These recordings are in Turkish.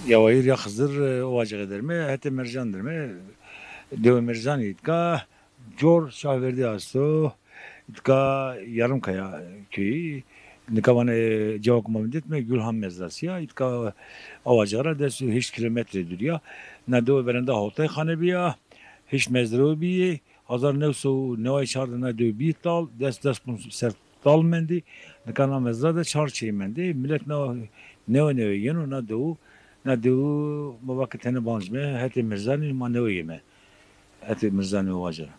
Ya hayır ya Hızır ovacık eder mi? Hete mercandır mı? Deve mercan itka. Cor şahverdi asto. İtka Yarımkaya köyü. Nika bana cevap mamindet mi? Gülhan mezrası ya. İtka ovacıklara desu hiç kilometredir ya. Ne deve berende hotay khane biya. Hiç mezro biye. Hazar nevsu nevay çardı ne deve bir dal. Des bunu ser dal mendi. Nika na mezra da çar çey mendi. Millet ne yenu ne deve. Ne deve muvakitene banjme. Hete merzani ma ne yeme. Hete merzani ovacıklara.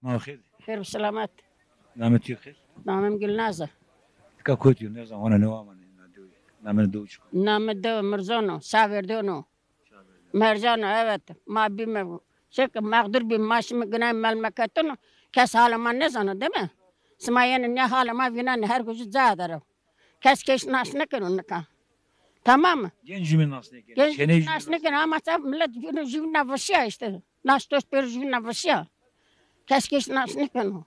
Ma xir. خير وسلامات. Namet yok. نعم قلنازة. Ka koyuyor ne zaman ona ne var mı? Namet doğuş. نعم الدو مرزونو سافر دونو مرزانو evet ma bilmem şey mağdur bir maaş mı günah memleketini kes halama ne zanı değil mi? Smayenin ne halama vinen her gücü zadarım. Kes keş nasne kanun ka. Tamam mı? Gencimin nasıl ne? Genç nasne kan ama tabi millet günü jivna vasya işte. Nastos per jivna vasya. Kes keş nasne kanun.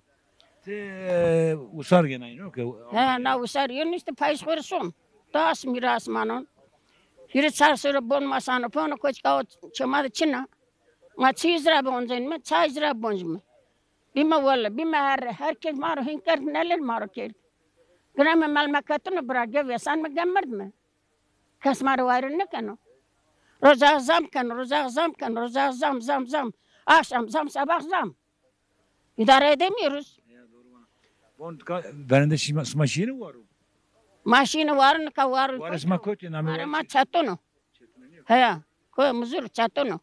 Te usar gene yok ki. He na usar yön işte payış versun. Das miras manon. Yürü sarsırı bonmasanı ponu koçka çamadı çina. Ma çizra bonzen mi çayzra bonzen mi? Bima valla bima herkes maro hinkar neler maro ker. Grama malmakatını bırak ve sen mi gömmerd mi? Kas maro ayrı ne kanu? Roza zam kan, roza zam kan, roza zam. Akşam zam sabah zam. İdare edemiyoruz. Bon benim de smaşini var. Maşini var ka var. Var esma kötü namet. Var ma çatonu. He, koy muzur çatonu.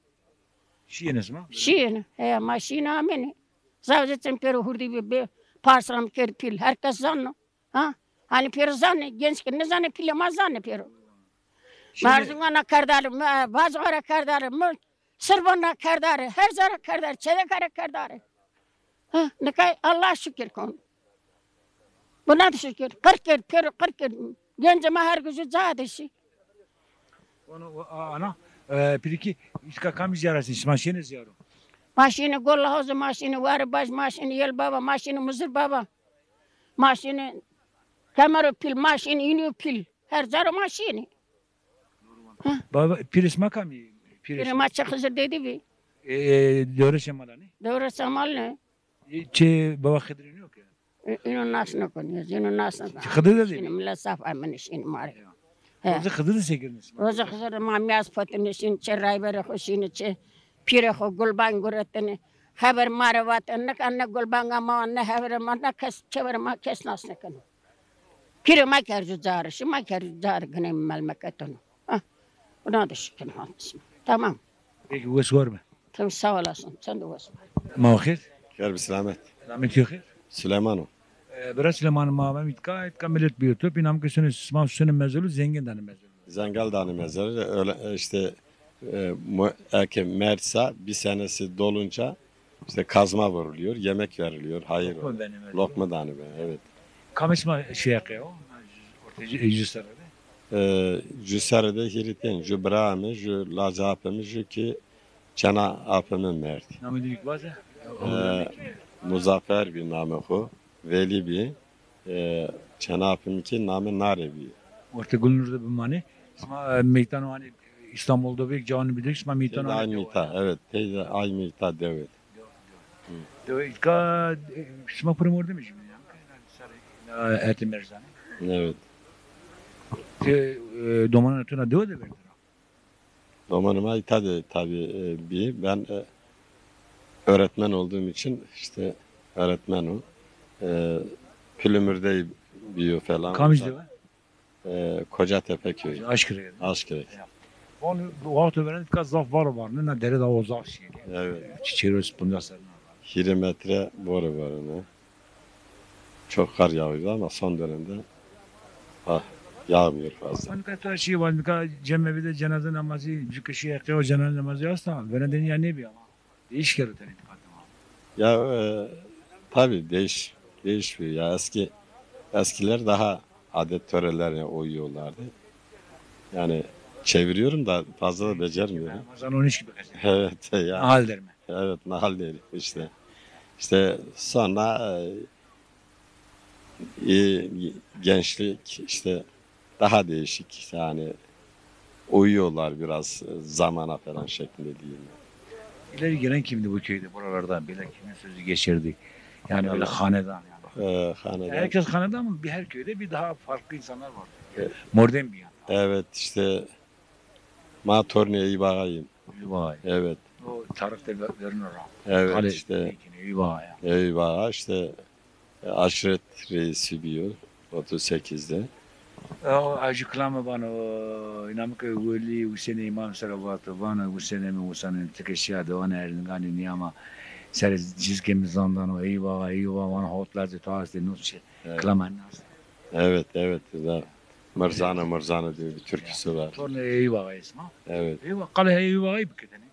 Şiyen esma. Şiyen, he maşini ameni. Zavcı tempero hurdi bir parsalam ker pil. Herkes zanno. Ha? Hani pir zanne, genç ki ne zanne pil ama zanne piro. Marzungana kardarı, bazılara kardarı, sırbana kardarı, her zara kardarı, çedekara kardarı. Ha, ne kay Allah şükür kon. Buna da şükür. 40 ker, piro 40 ker. Gencime her gücü zadesi. Onu ana piriki iska kamiz yarasın smaşini ziyaro. Maşini golla hozu maşini var baş maşini yel baba maşini muzur baba. Maşini kamera pil maşini iniyor pil. Her zara maşini. Baba piris makami. Bir maça kızır dedi bir. Doğru şemalani. Doğru samal ne? Çe baba khidrin yok ya. İnun nasıl konuyor? İnun nasıl? Khidr dedi. Şimdi millet saf amen işini mari. Oza khidr sekirnis. Roza kızır mamyaz patın işin çerray bere hoşini çe. Pire ho gulban guretini. Haber mari vatan ne kanne gulban ama ne haber ma ne kes çever ma kes nasıl kanı. Pire ma kerju zar, şu ma kerju zar gene memleketini. Buna da şükür olsun. Tamam. Peki ves var mı? Tabii sağ olasın. Sen de olsun. Ma khir. Gel bir selamet. Namet yok. Süleyman'ım. Biraz Süleyman'ın mağabem itka millet bir youtube. İnam ki sünü sünü mezulu zengin tane mezulu. Zengal Dağı'nın mezarı. Öyle işte Mersa bir senesi dolunca işte kazma vuruluyor, yemek veriliyor, hayır. Lokma Dağı'nı evet. Kamışma şey yakıyor. Ortaya yüzü sarılı. Ju serede hiriten, ju brame, ju laza apemi, ju ki çana apemi merdi. Namı dedik bazı. Muzaffer bir namı ho, Veli bir, çana apemi ki namı Nare bir. Orta Gülnur'da bir mani. İsma meytanı hani İstanbul'da bir canı bilir. İsma meytanı Teyze hani. ay mita, evet. Teyze ay mita devet. İlka İsma primor demiş mi? Ertem Merzani. Evet. Domanın ötüne döve de verdi. Romanıma itadı tabii bir. Ben öğretmen olduğum için işte öğretmen o. Pülümür'de büyüyor falan. Kamış döve. Kocatepe köyü. Aşkırı. Aşkırı. Onu bu hafta veren dikkat zaf var. Ne deri de o zaf şey. Evet. Çiçeği spunda sarına. 20 metre boru var ona. Çok kar yağıyordu ama son dönemde yağmıyor fazla. Hani kadar şey var. Nika cemevi cenaze namazı, bir kişi yakıyor o cenaze namazı yazsa. Veren deni ya ne bir ama. Değiş kere tane dikkat. Ya tabii değişiyor ya eskiler daha adet törelerine uyuyorlardı. Yani çeviriyorum da fazla da becermiyorum. Ramazan 13 gibi kesin. Evet ya. Hal der mi? Evet nahal değil işte. İşte sonra gençlik işte daha değişik yani uyuyorlar biraz zamana falan şeklinde diyeyim. İleri gelen kimdi bu köyde buralardan? Böyle kimin sözü geçirdi? Yani öyle hanedan yani. Hanedan. Herkes hanedan mı? Bir her köyde bir daha farklı insanlar var. Evet. Modern bir yani. Evet işte ma torneye iyi bakayım. Vay. Evet. O tarihte verilir. Evet Kale, işte Vay. eyvah işte aşiret reisi diyor 38'de. O acıklama bana inamka veli Hüseyin İmam Salavatı bana Hüseyin mi Hüseyin'in tıkışıyadı ona erin gani niyama ser cizgemizden o eyvah bana hotlardı tarzı nusçe Evet. klaman nas. Evet. Mırzana diye bir türküsü var. Sonra eyvah isma. Evet. Eyvah kale eyvah ayıp kedeni.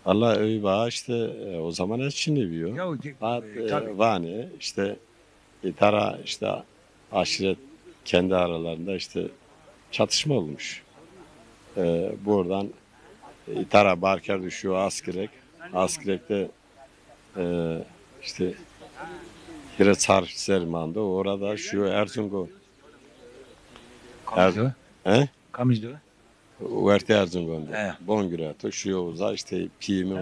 Allah eyvah işte o zaman için diyor. Ya tabii. Vani işte tara işte aşiret kendi aralarında işte çatışma olmuş. Buradan İtara Barker düşüyor Askirek. Askirek'te işte Hireçar Selman'da orada şu Erzurum. Kamizdo. He? Kamizdo. Uverte Erzurum'da. He. Bongüreto şu uza işte piyimi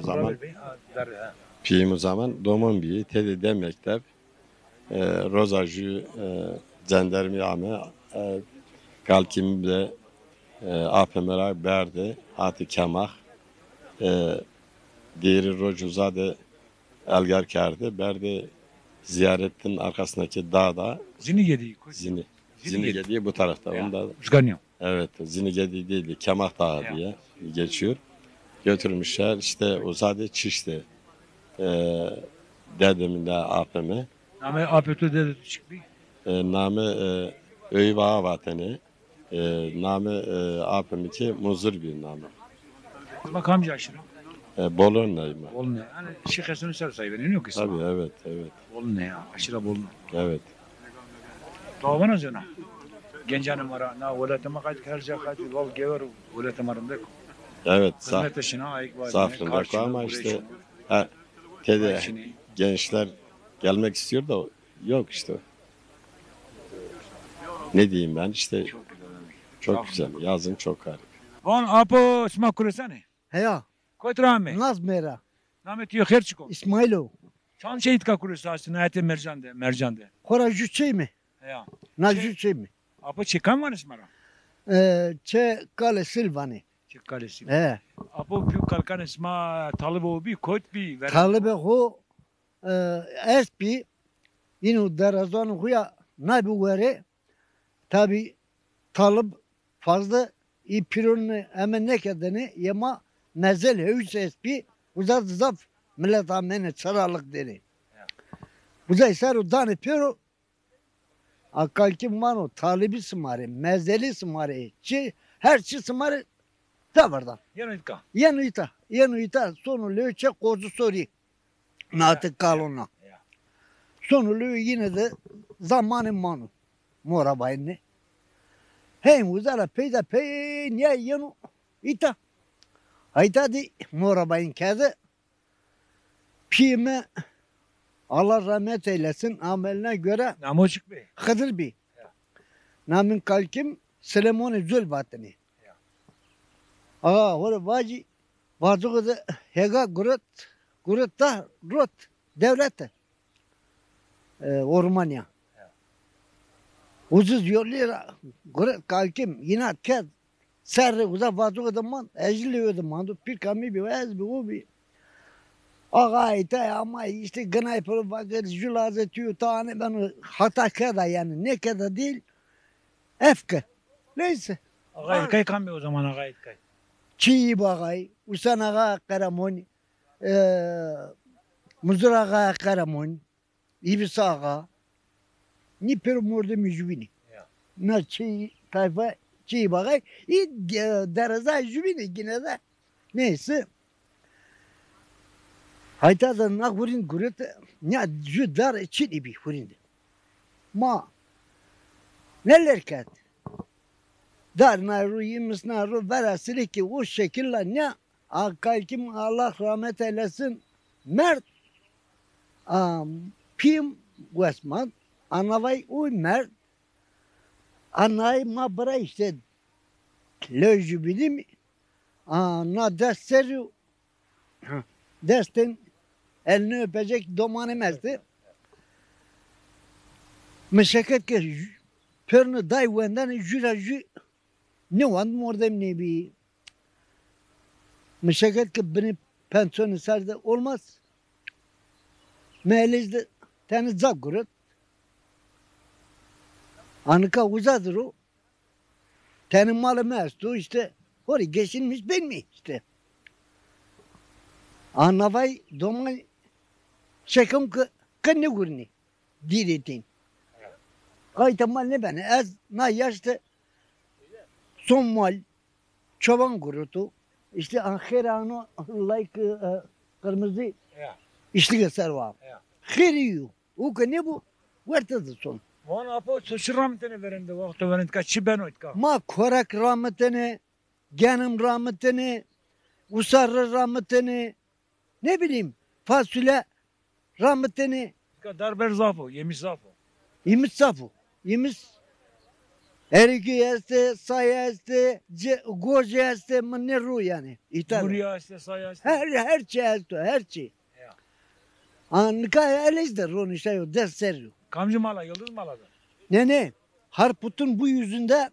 o zaman domon bir tedi de mektep rozajı cendermi ame kalkim de APM'ler berde hati kemak diğeri rocuzade elgar kerdi berde ziyaretin arkasındaki dağda Zini yedi. Zinigedi bu tarafta onda Uzganıyor. evet Zinigedi değildi Kemak Dağı diye geçiyor götürmüşler işte uzade çişte dedemin de APM Ama apetü de çıktı. name Öyva vatanı name APM ki muzur bir name Ama kamcı aşırı. Bolonya'yım ben. Bol ne? Hani şikasını ser sayı yok ki. Tabii evet Bol ne ya? Aşırı bol ne? evet Doğan zona. Gencanım var. Na ulatama kaç karca kaç vol gever ulatamarında. evet Hizmet işine ayık var. Safrı'nda ama işte tede gençler gelmek istiyor da yok işte. Ne diyeyim ben işte çok güzel yazın çok harika. Van apo smak kuresane. Heya, Koytrame. naz mera, Namet yok her çıkon. İsmailo, Çan şehit ka kuresasın hayatı mercande. kora jüçey mi? Ya. Na jüçey mi? Apo çıkan var ismara. Çe kale silvani. Çık kalesi. He, Apo büyük kalkan isma talıbo bir koyt bir. talibe ho espi inu derazan huya nabi vere tabi talib fazla ipirun hemen ne kadeni yema nezel hüs espi uzat zaf millet amene çaralık deri. Uzay saru dani piro akalki mano talibi smare mezeli smare çi her çi smare tavardan. Yanıtka. Yenuita sonu löçe kozu sori natık kalona. Sonu lö yine de zamanı manu mora bayını. Hem uzara peyda pey niye yenu ita. Hayta di morabayın kedi. Pime Allah rahmet eylesin ameline göre Namuçuk Bey. Hıdır Bey. Namin kalkim Süleyman Zülbatini. Orada vacı vazığı hega gurat da rot devlet Ormanya. Ucuz yollara gurat kalkim yine kez serre uza vazığı da man ecli man bir kami bir vaz bir o bir ama işte gınay para vakit julaze tüy tane ben hata kada yani ne kada değil efke neyse Ağay kay kan o zaman ağay kay. çiğ bagay usan ağa karamon muzur ağa karamon ibisa ağa ni per morde müjvini na çiğ tayfa çiğ bagay deraza jüvini yine de neyse hayta da na hurin guret ya judar içi bir hurin ma neler kat dar naru yimis naru verasili ki o şekilde ne akal kim Allah rahmet eylesin mert pim vesman anavay uy mert anay ma bıra işte lojü bilim na desteri desten elini öpecek domanı merdi. Meşakkat ki pörnü dayvenden jürajü ne var mordem ne bir meşakkat ki beni pensiyonu sardı olmaz. Mehlizde tane zak gurat. Anıka uzadır o. Tane malı merstu işte. Oraya geçinmiş ben mi işte. Anavay doman şekim ki kanne gurni diretin. Kaytamal ne beni az na yaşta son mal çoban gurutu işte ahirano like kırmızı işte göster var. Khiriyu o ne bu vartadı son. Van apo suçu rahmetine verindi vakti verindi ka çiben oytka. Ma korak rahmetine genim rahmetine usarı rahmetine ne bileyim fasulye rahmetini Ka darber zafo yemiş zafo. yemiş safu yemiş eriki este saya este goje este ne ru yani İtalya. Buraya işte saya işte. Her şey este her şey. Anka elizde ronu şey o derseriyor. Kamcı mala yıldız maladı. Ne harputun bu yüzünde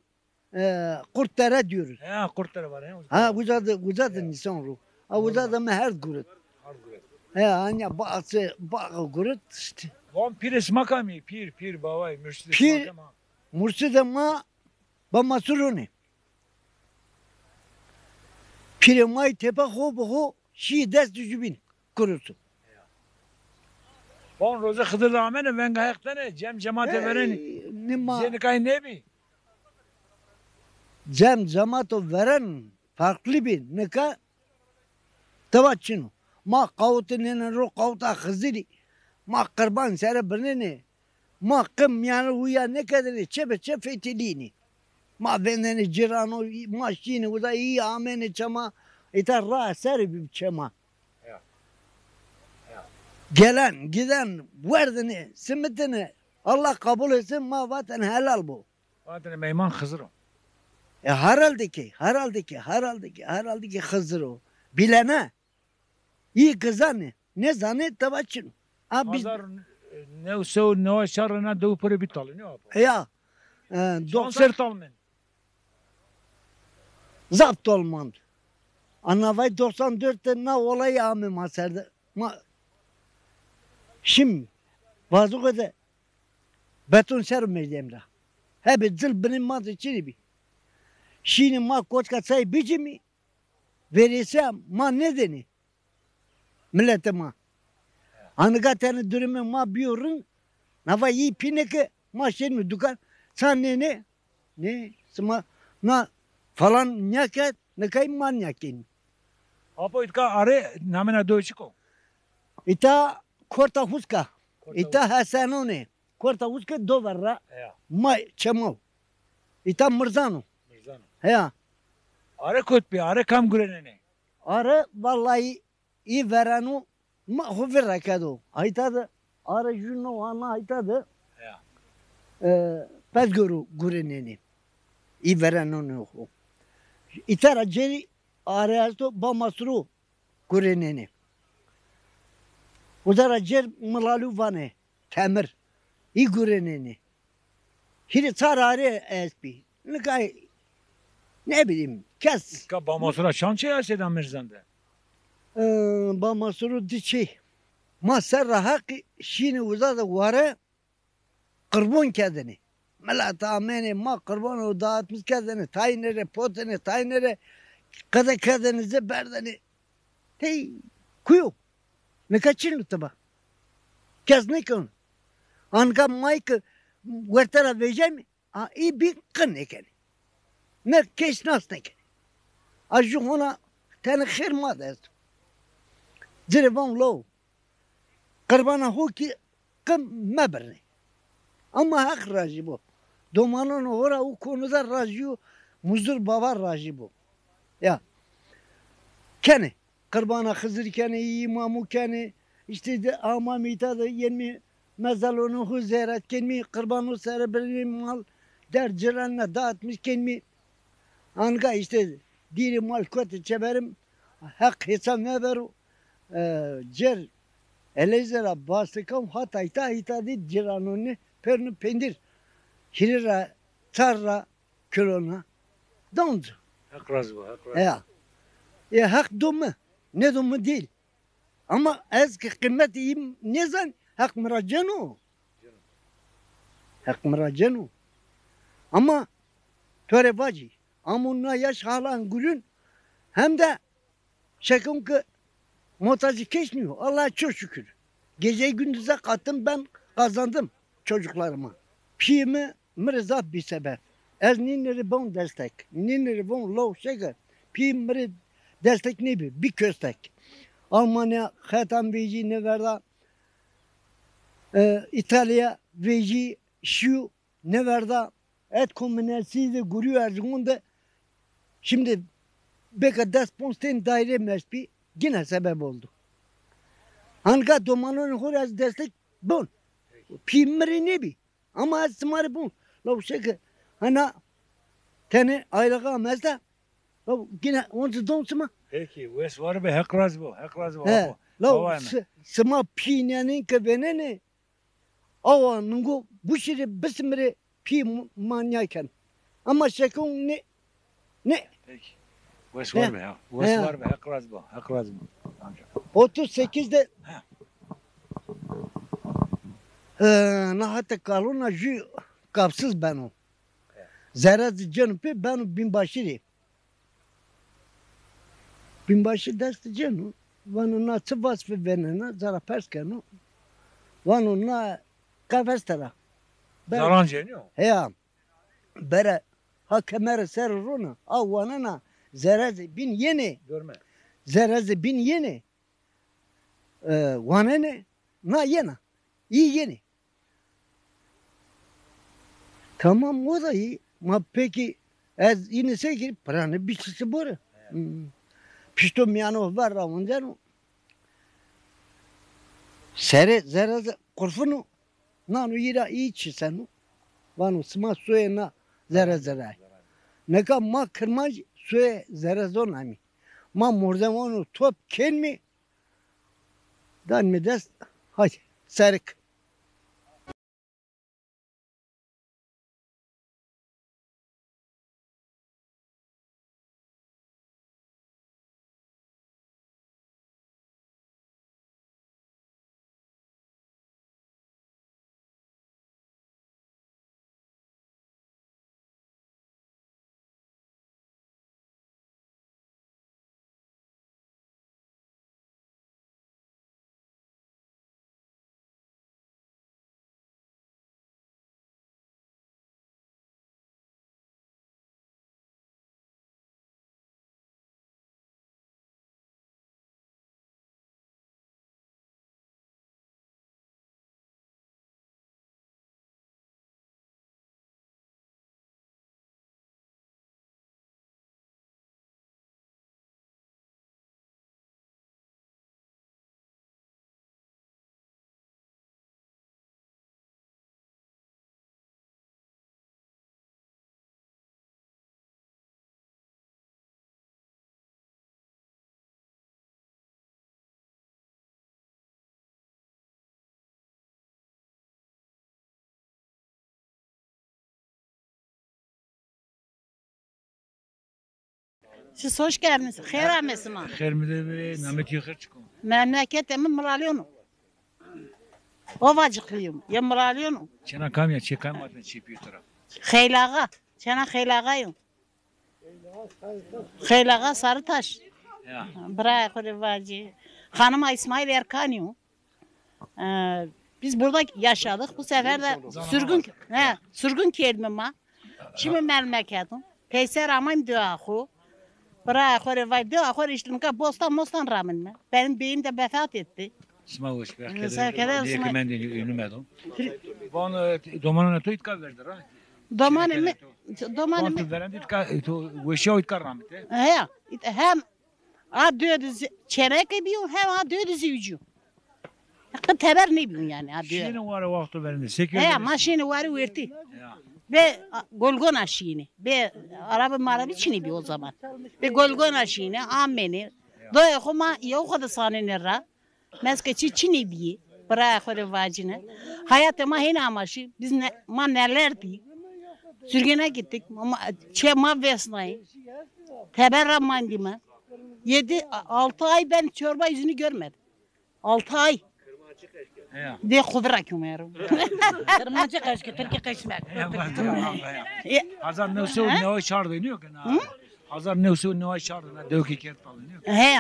kurtlara diyoruz. He kurtları var he. Ha uzadı insan ruh. Ha uzadı mı her gurut. He anya bazı gurut işte. Van pires makami pir bavay mürşid. Pir Mursid'e ma bamasuruni. Piremay tepe ho şi dest düzübin kurusu. Van roza Hıdır Rahmen'e ben gayaktane cemaate veren. Ne ma Zeni kay ne bi? cemato veren farklı bir ne ka tavaçını. Ma kavutinin ro kavuta hıziri. Ma kurban sere birine. Ma kım yani huya ne kadar çep fetilini. Ma bendeni cirano ma şini u da iyi amene çama ita ra sere bir çama. Gelen giden verdini simitini Allah kabul etsin ma vatan helal bu. Vatane meyman Hızır o. Herhalde ki Hızır o. Bilene iyi kızanı ne zannet tavaçın. Biz Pazar ne usev ne o şarına doğu pırı bitalı ne yapı? ya Son sert almen. zapt olmandı. Anavay 94'te ne olayı amim hasardı. Şimdi bazı kadar beton sermeyeceğim de. Hep zil benim mazı çiribi. Şimdi ma koçka say bici mi? Verirsem ma nedeni? Millete ma. Anıgateni durumu ma biyorun. Nava iyi pineke ma şey mi dukan? Sen ne? Sma na falan nyaket ne kay man nyakin. Apo itka are namena doçiko. İta korta huska. İta hasanone. Korta huska dovarra. Ma çamav. İtam Mirzano. Mirzano. Ya. Are kutbi, are kam gurenene. Arı vallahi iyi verenu ma huvir rekado. Haytadı. Arı juno ana haytadı. Ya. Pez görü gureneni. İyi verenu ne o. İtara ceri arayazdo ba masru gureneni. Uzara cer mılalu vane. Temir. İyi gureneni. Hiri tar arı espi. Ne bileyim kes. Ka bamasura şançe ya sedan Mirzan'da. Ba masru diçi. Ma serra hak şini uzada vare kırbon kendini. Mela tamene ma kırbon o dağıtmış kendini. Taynere potene taynere kada kendinize berdeni. Hey kuyu. Ne kaçın lütaba. Kes ne kon. Anka mayk vertara vereceğim. Ha iyi bir kın ekeni. Ne keş nas ne keni. Ajı ona tane khir ma dest. Zirvan low. Kırbana hu ki kım meberni. Ama hak razı bu. Domanın ora o konuda razı muzdur baba razı bu. Ya. Kene. Kırbana Hızır kene, imamu kene. İşte de amamita da yeni mezalonu hu zerat kene. Kırbanu serebrini mal der ciranla dağıtmış kene. Anga işte diri mal kötü çeverim. Hak hesap ne veru. Cer Elezera bastıkam hatayta itadi ciranonu pernu pendir. Hirira tarra kilona. Dondu. Hak razı bu, hak razı. Ya hak dumu. Ne dumu değil. Ama eski kıymet iyi ne zan hak mıracanu. Hak mıracanu. Ama töre bacı. Amunna yaş halan gülün hem de şekun ki muhtacı geçmiyor. Allah'a çok şükür. Gece gündüze kattım ben kazandım çocuklarıma. Piyimi mırza bir sebep. Ez ninleri bon destek. Ninleri bon low şeker. Piyim mırı destek ne bir köstek. Almanya xetam veji ne verda. İtalya veji şu ne verda. Et kombinasiydi guryu erzugunda. Şimdi beka desponsten daire mespi yine sebep oldu. Hangi domanın horaz destek bon. Pimri ne bi? Ama az smarı bon. Lav şeker. Ana tane aylığa mezde. Lav yine onu donsuma. Peki, ves var be hak razı bu, hak razı bu. He. Lav Hava sma pinenin kebeneni. Ava nungu bu şiri bismiri pi manyaken. Ama şekun ne Peki. Ves var be, ves He. var be hak razı bu, hak razı bu. Amca. 38'de He. Nahatta kalona jü kapsız ben o. Zeraz canım ben o binbaşırı. Binbaşı desti canım. Vanu na tıbas ve benena zara perskenu. Vanu na kafestera. Zarancı ne o? Ya. Bere hakemere ser runa. Avvanana zeraz bin yeni. Görme. Zeraz bin yeni. Vanene na yena. İyi yeni. Tamam o da iyi. Ma peki ez yine ki prane bir şey bora. Pişto miyano var ramuncan. Sere zera kurfunu nanu yira iyi çisenu. Vanu sma suye na zera zera. Neka ma kırmaz suye zera zonami. Ma mordemonu top kelmi. Dan mi des? Hadi serik. Siz hoş geldiniz. Hayır amesi mi? Xeyr mi de be, namet yuxar çıkın. Memleketimi Muralyonu. Ovacıklıyım. Ya Muralyonu. Çena kam ya, çekam atın çipi taraf. Xeylağa. Çana Xeylağa'yım. Xeylağa Sarıtaş. Ya. Bırak öyle vacı. Hanım İsmail Erkan'ım. Biz burada yaşadık. Bu sefer de sürgün kelime ma. Şimdi memleketim. Peyser amayım diyor. Bırak öyle vacı. Diyor işte bostan rağmen mi? Benim beyim de vefat etti. Sma hoş be. Sen kadar Diye sma- ki ben de ünlümedim. Van domanına to itka verdi ra. Domanımı Van veren itka to veşo itka rahmete. hem dödü çeyrek ediyor hem dödü zivcu. Teber ne biliyorsun yani ha diyor. Şimdi var vakti verdi. Sekiyor. Maşini var verdi. Ya. Ve Golgona şiini. Ve araba marabi çini bir o zaman. Ve Golgona şiini ameni. Doya kuma yok da sanene ra. Meske çini bir. Bırak öyle vacine. Hayatıma hin amaşı. Biz nelerdi. Sürgüne gittik. Ma vesnayı. Teber ramandime. 6 ay ben çorba yüzünü görmedim. 6 ay. Ya. De kubra kümerim. Kırmacı kaşkı, Türkiye kaşmak. Hazar nevsu ne o çağırdı ne yok na. Hazar nevsu ne o çağırdı na dövki kert falan ne yok. He.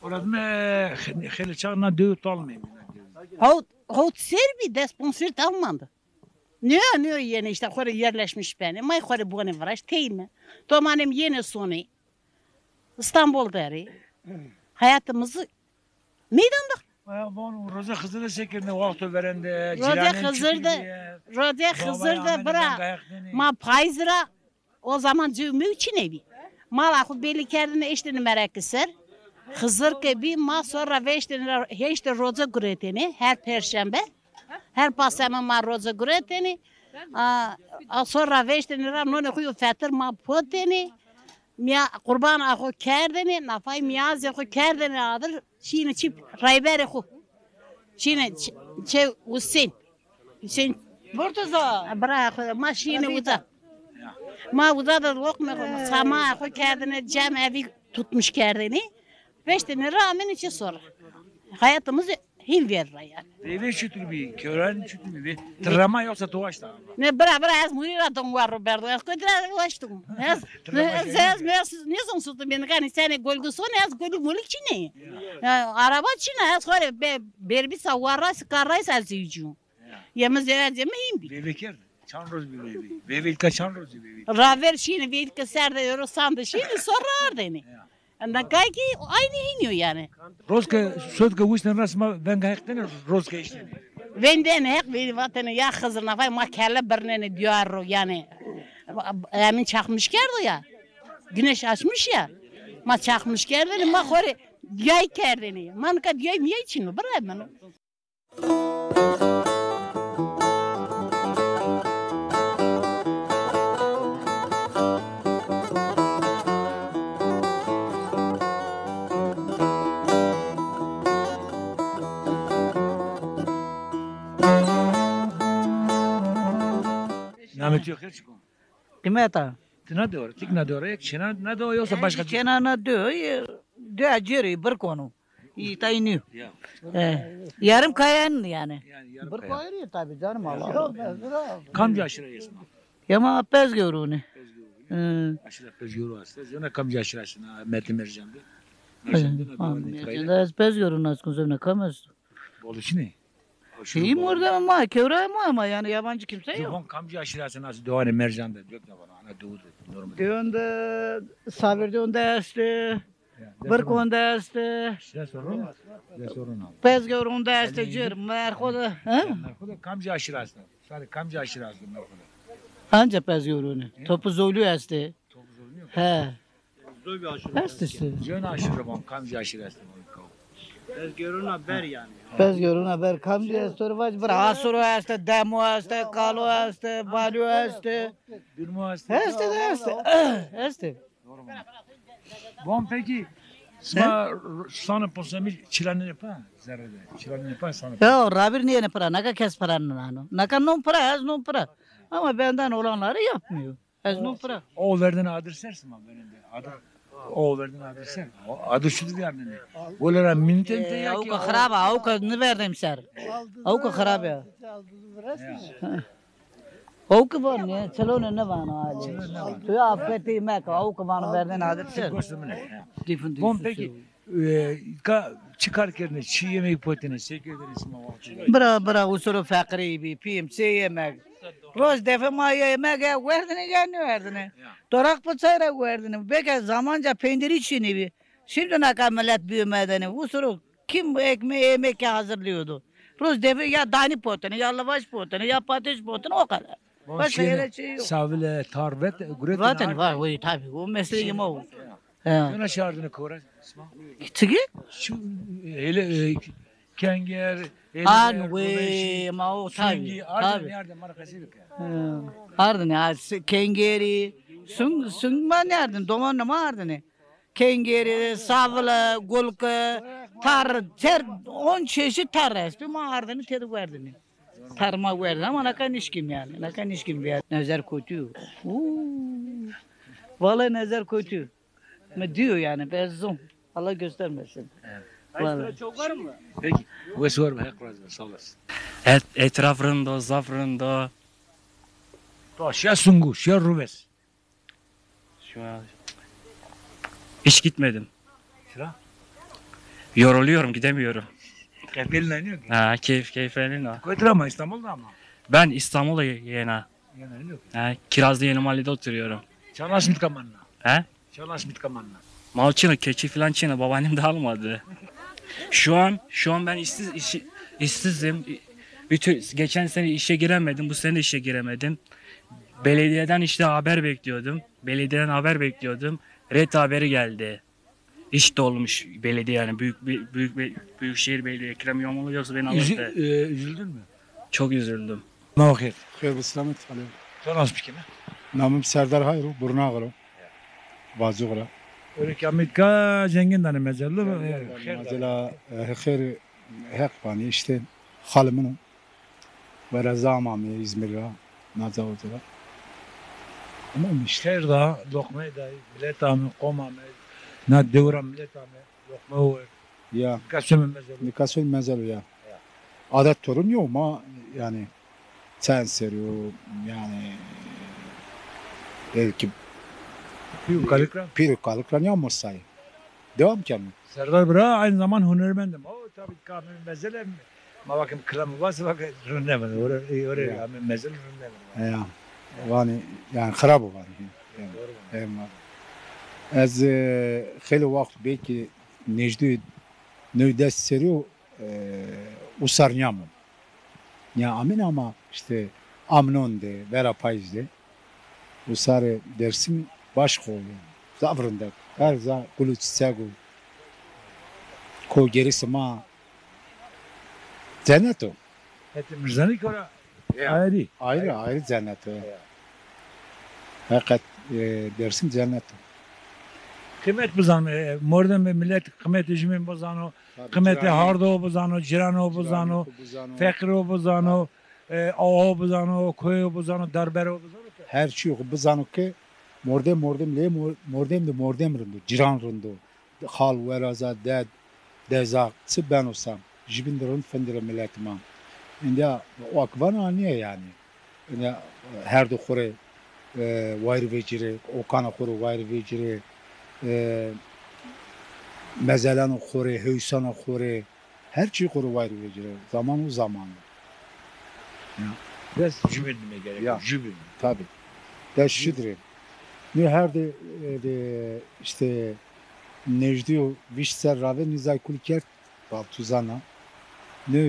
Orada mı xeyli çağına döv talmayayım. Hout serbi desponsor almadı. Ne yeni işte kore yerleşmiş benim. May kore bugün varaş teyme. Domanem yeni sonu. İstanbul'da hayatımızı meydanda. Van Roza Hızır'ı şeklinde vakti verende. Roza Hızır'da bırak. Ma payzıra o zaman cümle için evi. Malakı belli kendine eştini merak eder. Hızır gibi ma sonra ve işte roza güreteni her perşembe. Her pasama ma roza güreteni. Sonra ve işte ne kuyu fetır ma poteni. Mia kurban ahu kerdeni, nafay miyaz yahu kerdeni adır. Şimdi çip raybere hu. Şimdi Hüseyin. Murtaza. Bırak ma şimdi uza. Ma uza da lokma sama ahu kerdeni cem evi tutmuş kerdeni. 5 tane rağmen içi sonra. Hayatımızı hin verir yani. Deve şutur bir, kören şutur bir. Trama yoksa tuvaşta. Ne bırak az muiradım var Roberto. Az kadar ulaştım. Ne son sustu beni kan sen golgusu ne az golü mulik çine. Araba çine az sonra berbi savarra skarray sazıcı. Yemez yemeyim bir. Deve ker. Çanroz bir deve. Deve ilka çanroz bir deve. Raver şini bir ilk serde yoro sandı şini sorar deni. Andan kay ki aynı iniyor yani. Rozka sözge vuştan rasma ben gayakten rozka işte. Venden hek bir vatanı ya Hızır nafay ma kelle birine diyor yani. Emin çakmış geldi ya. Güneş açmış ya. Ma çakmış geldi ma khore yay kerdeni. Man ka yay mi için mi? Bırak bana. Namet yok hiç. Kımeta. Tina diyor, tik ne diyor, ek çena ne diyor yoksa başka. Çenana diyor, aciri bir konu. İtayını. Ya. Yarım kayan yani. Yani yarım Bir kaya. koyuyor tabii canım Allah. Kamca aşırı yesma. Yama pez görünü. Aşırı pez yoru hasta. Zona kamca aşırı aşına Metin Mercan'dı. Mercan'dı ne diyor? Mercan'da pez görünü az kuzumuna kamaz. Bolu ne? Şeyim orada ama kevra ama yani yabancı kimse yok. Yok kamca aşırı aşına nasıl doğru Mercan'da diyor da bana ana doğru normal. Döndü, sabır döndü işte. Bir konuda işte. Size sorun. Size sorun al. Pez göründe işte cır, merkoda. Merkoda kamca aşırı aşına. Sadece kamca aşırı aşına merkoda. Anca pez görünü. Topu zoluyor işte. Çok zor değil mi? He. Zor bir aşırı. Işte. Jön aşırı bom kamca aşırı aşına. Ez görün haber yani. Pez görün haber kam diye soru var. Bir asuru işte, demo işte, kalo işte, balyo işte. Bir muhasebe. İşte. Bom peki. Sma sana posami çilanı yapar. Zerrede. Çilanı yapar sana. Ya Rabir niye ne para? Naka kes paranın anı. Naka non para, az non para. Ama benden olanları yapmıyor. Ez nu pıra. Oğullardan adır sersin mi benim de? Adır. Oğullardan adır ser. Adır şudur yani. Oğullara minitem te ya ki. Avuka haraba, avuka ne verdim ser. Avuka haraba ya. Avuka var ne? Çelo ne var hali? Tu ya afeti mek, avuka bana verdin adır ser. Different. Bon peki. Çıkarken çiğ yemek potene sekiyor dersin mi? Bra usuru fakri bi pim se yemek. Roz defa ma yemek ya verdin ya ne verdin? Torak paçayra verdin. Belki zamanca peynir içini bir. Şimdi ne kadar millet büyümeden usuru kim ekmeği yemek hazırlıyordu? Roz defa ya dani potene ya lavaş potene ya patates potene o kadar. Başka yere şey yok. Savile, tarvet, guret. Zaten var o tabii o mesleğim o. Şuna çağırdığını kora. Tigi? Şu hele kenger, An we ma o tabii. Tabii. Nerede markası yok ya. Ardın ya kengeri sung ma nereden domanı mı ardın? Kengeri, savla, gulka, tar, ter 10 çeşit tar resmi ma ardını tedik verdin. Tarma verdin ama ne kan işkim yani. Ne kan işkim ya. Nazar kötü. Vallahi nazar kötü. Ne diyor yani bezum. Allah göstermesin. Vallahi. Peki. Bu sor mu? Hep razı sağ olasın. Etrafında, zafrında. Ya sungu, ya rubes. Şu an hiç gitmedim. Sıra? Yoruluyorum, gidemiyorum. Kefilin yok ki. Ha, keyiflenin o. Koydur ama İstanbul'da ama. Ben İstanbul'a yeni. Yani yok. Ha, Kirazlı Yeni Mahalle'de oturuyorum. Çalas mit kamanna. He? Çalas mit kamanna. Malçını, keçi filan çini babaannem de almadı. Şu an ben işsizim. Geçen sene işe giremedim, bu sene de işe giremedim. Belediyeden işte haber bekliyordum. Belediyeden haber bekliyordum. Red haberi geldi. İş dolmuş belediye yani büyükşehir belediye Ekrem İmamoğlu yoksa beni alırdı. Üzüldün mü? Çok üzüldüm. Ne vakit? خير بالسلامة عليكم Çalas bir kime? نامم سردار هايرو برناغرو بازوغرا Öyle kametka zengin tane mezarlı. مازلا خير هيك باني işte خالمنو برا زعمامي İzmir'e nazavuzura ama işte Şehir daha lokmayı da millet amı komamı na devran millet amı lokma o ya kasım mezarlı. nikasol mezarı ya adet torun yok ama yani sen seriyor yani belki Yukarı. pirikalıklar yağmur devam ki Serdar Bıra aynı zaman hünermendim. O tabii kamil mezarlı. Ma bakım kılamı varsa bak rünnemen. Oraya mezarlı rünnemen. ya yani خراب var yani از خیلی وقت به که نجدی نویدست سریو usarnyamım. Ya amin ama işte amnon de vera payız de usarı dersin başka oluyor. Zavrında her za kulu çiçeğu ko gerisi ma cennet o. Heti Mirzani kora ayrı. Ayrı cennet o. Fakat dersin cennet o. Kıymet buzan, mordem millet kıymet hücumin buzano, kıymeti hardo buzano, cirano buzano, fekro buzano, ağa buzano, koyu buzano, darbero buzano. Her şey bu zanı ki mordem rındı, ciran rındı, hal veraza dezak, ben olsam, jibindirin fendire milletime. Şimdi o akvan anıyor yani. Yani her de kore vayr vecire, okana kore vayr vecire, mezelan kore, höysan kore, her şey kore vayr vecire. Zaman o zaman. Biraz cübinime gerek. Ya. Cübin. Tabii. Ya şudur. Ne her de işte Necdiyo Vişser Rave Nizay Kulker Baltuzana ne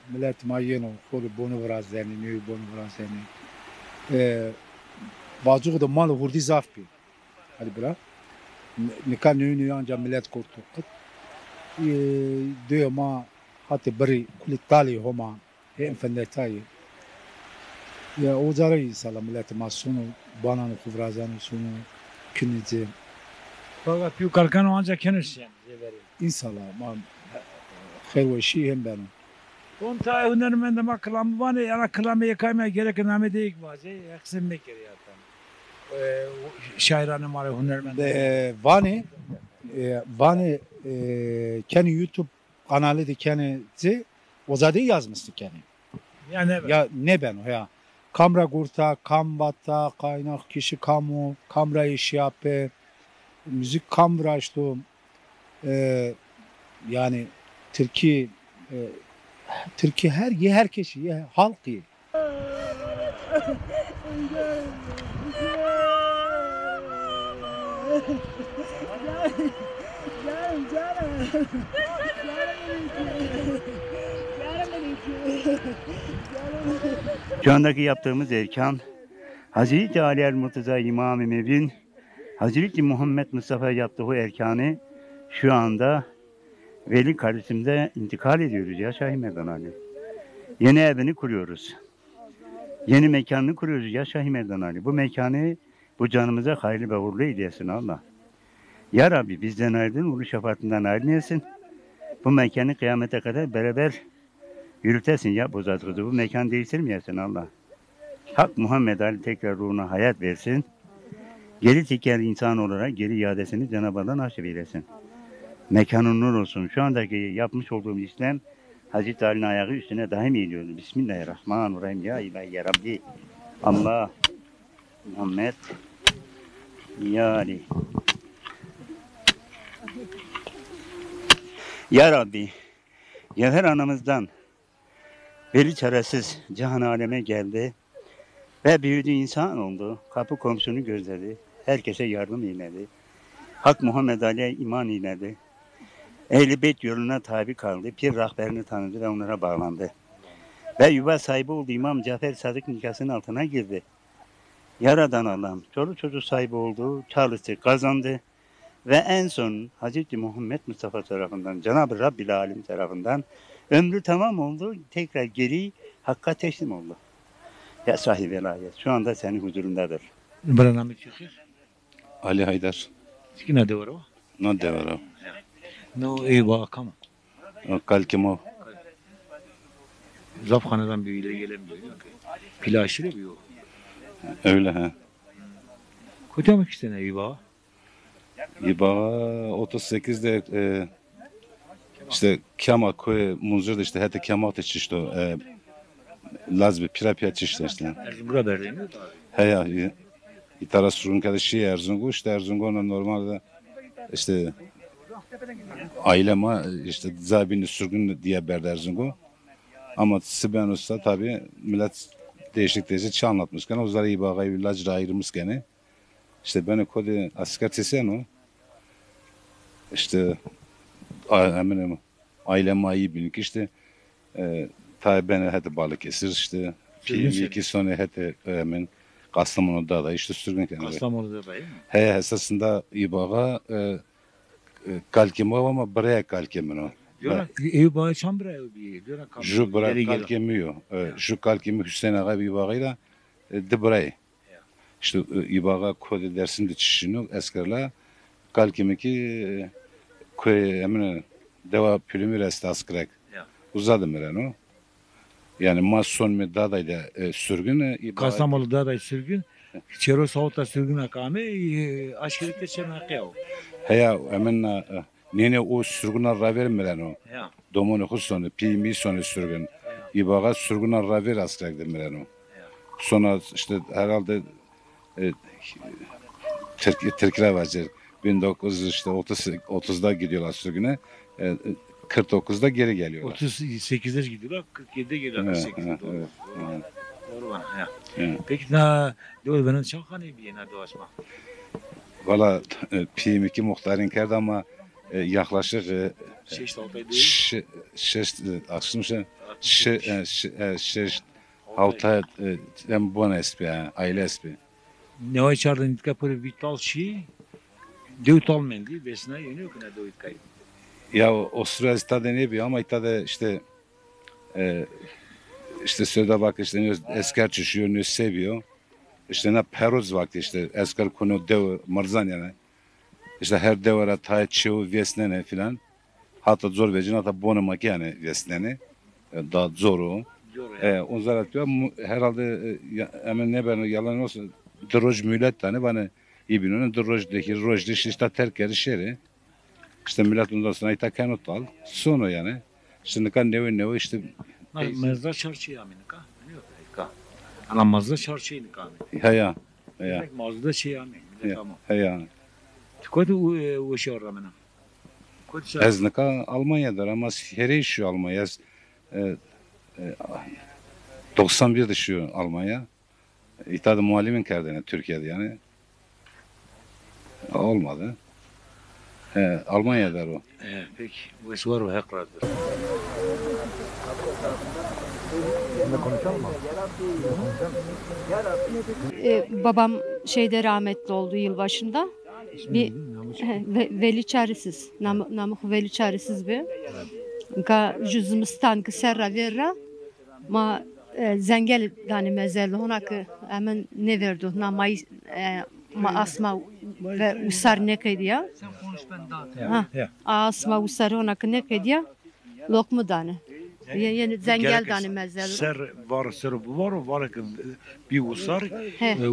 millet mayeno kolu bonu vrazeni ne bonu vrazeni bazı da mal vurdi zafpi hadi bırak ne kan ne anca millet kurtu diyor ma hatta bari kulitali homa hem fendetayı ya o zarayı salam millet masunu bananı kuvrazanı sunu künüce Fakat piu kalkan o ancak henüz yani. İnşallah ma hayır ve şey hem benim. On ta hünermende ma kılamı var ya yana kılamı yıkaymaya gerek namı değil bazı. Yaksin me geri yatan. şairane var, hünermen. Vani kendi YouTube kanalı da kendisi o zaten yazmıştı kendi. Yani Ya ne ben o ya. Kamera gurta, kambata, kaynak kişi kamu, kamera iş yapı, müzik kamera işte yani Türkiye Türkiye herkes halk iyi. Şu andaki yaptığımız erkan Hazreti Ali el-Murtaza İmam-ı Mevin Hazreti Muhammed Mustafa yaptığı o erkanı şu anda Veli kardeşimde intikal ediyoruz ya Şahin Merdan Ali. Yeni evini kuruyoruz. Yeni mekanını kuruyoruz ya Şahin Merdan Ali. Bu mekanı bu canımıza hayırlı ve uğurlu eylesin Allah. Ya Rabbi bizden ayrıldın, ulu şefaatinden ayrılmayasın. Bu mekanı kıyamete kadar beraber yürütesin ya bu zat kızı. Bu mekan değiştirmeyesin Allah. Hak Muhammed Ali tekrar ruhuna hayat versin. Geri teker insan olarak geri iadesini Cenab-ı Allah nasip eylesin. Mekanın nur olsun. Şu andaki yapmış olduğum işlem Hazreti Ali'nin ayağı üstüne daim eğiliyordu. Bismillahirrahmanirrahim. Ya ilahi ya Rabbi. Allah Muhammed Ya Ali. Ya Rabbi, Yevher anamızdan veli çaresiz cihan aleme geldi ve büyüdü insan oldu. Kapı komşunu gözledi. Herkese yardım eyledi. Hak Muhammed Ali'ye iman eyledi. Ehl-i Beyt yoluna tabi kaldı. Pir rahberini tanıdı ve onlara bağlandı. Ve yuva sahibi oldu. İmam Cafer Sadık nikahının altına girdi. Yaradan Allah'ım çoluk çocuk sahibi oldu. Çalıştı, kazandı. Ve en son Hz. Muhammed Mustafa tarafından, Cenab-ı Rabbil Alem tarafından ömrü tamam oldu. Tekrar geri Hakk'a teslim oldu. Ya sahibi velayet. Şu anda senin huzurundadır. Bana namı çıkıyor. Ali Haydar. Skina de var o. No devara. No eyvah kama. Kalkimo. Zapkhaneden bir ile gelemiyor. Pila aşırı bir o. Öyle he. Kötü mü işte ne eyvah? İba 38'de işte Kemal koy munzur işte hatta Kemal işte Lazbi Pirapya işte. Erzurum'a verdiğini mi? He ya. İtara surun kardeşi Erzurum'u işte Erzurum'un normalde işte ailema işte zabini sürgün diye berdi Erzurum'u. Ama Siben Usta tabi millet değişik değişik anlatmışken o zaman İba'yı villacıra ayırmışken işte beni kodu asker tesen o. İşte eminim ailem iyi bilik işte tabi beni hadi Balıkesir işte iki sene hadi emin Kastamonu'da da işte sürgün kenarı. Kastamonu'da da he esasında İbağa kalkimo ama buraya kalkimo. Diyorlar Eyüp'e çambra bir diyorlar. Ju bırak kalkemiyor. Ju kalkemi Hüseyin Ağa bir İbağıyla de buraya. İşte İbağa kodu dersinde çişini eskerla kalkemi ki koy emine deva pülümü resti askerek. Uzadı mı o? Yani mason mi dadayla sürgün Kastamonu'da da sürgün. Çero Savut'ta sürgün akame aşiretle çemek o. Heya emin nene o sürgünar raver mi o? Domonu husonu pimi sonu sürgün. İbağa sürgünar raver askerek de o. Sonra işte herhalde Türkiye vazir 1930'da gidiyorlar sürgüne. 49'da geri geliyorlar. 38'de gidiyorlar, 47'de geliyorlar. Evet. Doğru bana. Peki na diyor benim çok hani bir yine dolaşma. Valla PM2 muhtarın kerdi ama yaklaşık 6 hafta bu espi aile espi. Ne o içeriden kapı vital şey dövüt almendi besine yönüyor ki ne dövüt kayıp. Ya o süre istade ne bir ama istade işte işte söyle bak işte esker çüşüyor ne seviyor. İşte ne peroz vakti işte esker konu dev marzan yani. İşte her devara tay çiğ vesnene filan. Hatta zor vecin hatta bonamak yani vesnene. Daha zor o. O zarar diyor herhalde hemen ne ben yalan olsun droj millet tane bana iyi bilinen drojdaki rojda işte terk şeri. İşte millet ondan sonra ita kanıt al. Sonra yani. Şimdi kan ne işte. Mazda çarşı ya minika. Ana mazda çarşı minika. Ya. Mazda şey ya mi. Tamam. Ya. Kodu o şey oramına. Ez nika Almanya'dır ama her şu Almanya. 91'de şu Almanya. İtadı muallimin kerdine Türkiye'de yani. Olmadı. Almanya'da o. Peki. Bu iş var mı? Hakkıdır. Babam şeyde rahmetli oldu yılbaşında. Bir veli çaresiz. Namık veli çaresiz bir. Ka cüzümüstan ki serra verra. Ma zengel yani mezarlı honakı hemen ne verdi? Namay ma asma ve usar ne kaydı ya? Asma usar honakı ne kaydı ya? Lokmu dane. Yani zengel dane mezarlı. Ser var ki bir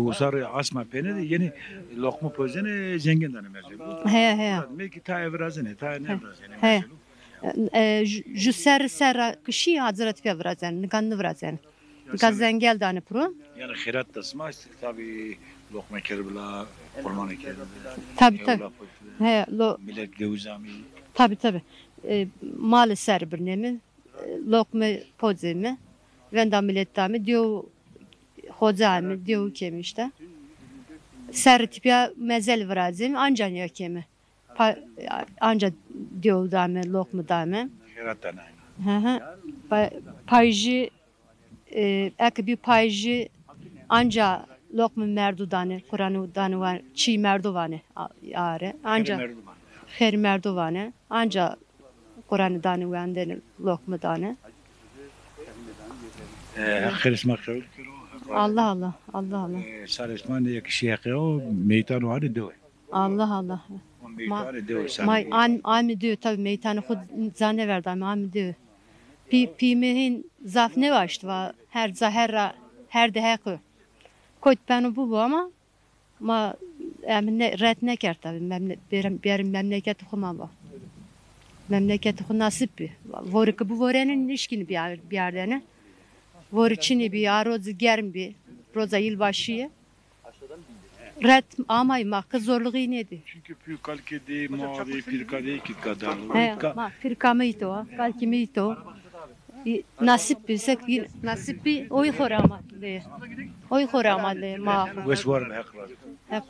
usar asma penede yeni lokmu pozene zengin dane mezarlı. He. Belki ta evrazene ta ne evrazene. He. Ju ser kişi hazret ve vrazen, nikanlı vrazen. Nikaz zengel dane pro. Yani khirat tasma tabi lokma kerbila, kurman kerbila. Tabi. He, millet gevzami. Tabi. Mal ser bir nemi. Lokma pozemi. Venda millettami diyor hocami diyor kemi işte. Ser tipya mezel vrazem anca ya kemi. Anca diyor dame lokma dame. Payjı bir payjı anca lokma merdudane Kur'an'ı dane var çiğ merduvane are anca her merduvane anca Kur'an'ı dane vende lokma dane. Allah. Sarısman diye kişi yakıyor meytan var diyor. Allah. Ami diyor tabi meytanı khud zane verdi ami diyor. Pimehin zaf ne baştı var her zahera her de hakkı. Koyt beni bu ama ma ne ret ne kert tabi benim memleketi kuma var. Memleketi ku nasip bir. Voruk bu vorenin ilişkini bir yerde ne? Vor içini bir arozu germ bir roza yılbaşıya. Ret ama kız zorluğu neydi? Çünkü pükalkedi, mavi pirkade iki kadar. Ma pirkamıydı o, kalkimiydi o. Nasip bilsek, nasip bir oy horamatlı. Oy horamatlı ma. Wes var mı haklar?